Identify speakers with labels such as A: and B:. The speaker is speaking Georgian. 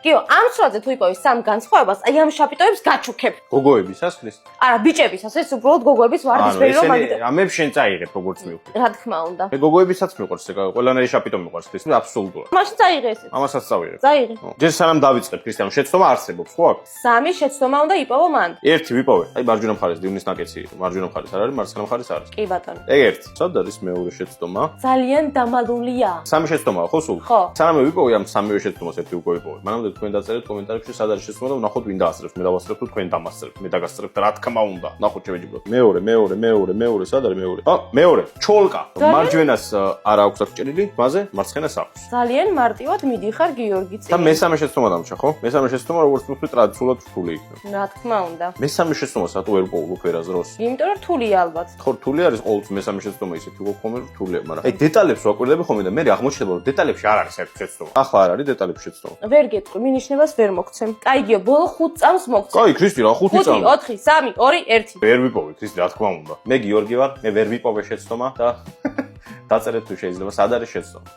A: კიო, ამ სურათზე თუ იპოვე სამ განსხვავებას, აი ამ შაპიტოებს გაჩუქებ.
B: გოგოებისას ხრის?
A: არა, ბიჭებისას, ეს უბრალოდ გოგოების ვარდისფერი რომ მაგით.
B: ამებ შენ წაიღებ როგორც მივხვდი.
A: რა თქმა უნდა.
B: მე გოგოებისაც მიყვარს, ყველანაირი შაპიტო მიყვარს ხრის, აბსოლუტურად.
A: მაშინ წაიღე ესეც.
B: ამასაც წავიღებ.
A: წაიღე.
B: ჯერ სანამ დავიწყებ ქრისტიანო, შეცდომა არსებობს, ხო აქ?
A: სამი შეცდომა უნდა იპოვო მან.
B: ერთი ვიპოვე. აი მარჯვენა მხარეს დივნის ნაკეცი, მარჯვენა მხარეს არ არის, მარცხენა მხარეს არის.
A: კი ბატონო.
B: ეგ ერთი. სად არის მეორე შეცდომა?
A: ძალიან დამალულია.
B: სამი შეცდომაა, ხო სულ?
A: ხო.
B: სანამ ვიპოვე ამ სამივე შეცდომას ერთი უკვე ვიპოვე. მანამდე თქვენ დაწერეთ კომენტარებში სად არის შეცდომა და ვნახოთ ვინ დაასწრებს. მე დავასწრებ თუ თქვენ დამასწრებთ. მე დაგასწრებთ, რა თქმა უნდა. ვნახოთ შევეჯიბროთ. მეორე, სად არის მეორე? მეორე, ჩოლკა. მარჯვენას არ აქვს აღჭერილი, მასზე მარცხენას აქვს.
A: ძალიან მარტივად მიდიხარ გიორგი
B: და
A: წინ.
B: მესამე შეცდომა დამჭა, ხო? მესამე შეცდომა როგორც ვთქვი, ტრადიციულად რთული იქნება.
A: რა თქმა უნდა.
B: მესამე შეცდომა სათუ ვერ პოულობ ვერაზროს.
A: იმიტომ რომ რთულია ალბათ.
B: ხო, რთული არის ყოველთვის მესამე შეცდომა ისეთი უკვე ხომ რთულია, მაგრამ აი დეტალებს ვაკვირდები ხოლმე და მე აღმოჩნდება რომ დეტალებში არ არის საერთოდ შეცდომა. ახლა არ არის დეტალებში შეცდომა.
A: ვერ გეტყვი, მინიშნებას ვერ მოგცემ. კაიგიო, ბოლო 5 წამს მოგცემ.
B: კაი, ქრისტი რა 5
A: 5,
B: წამი.
A: 4, 3, 2, 1.
B: ვერ ვიპოვე, ქრისტი რა თქმა უნდა. მე გიორგი ვარ, მე ვერ ვიპოვე შეცდომა და დაწერეთ თუ შეიძლება სად არის შეცდომა.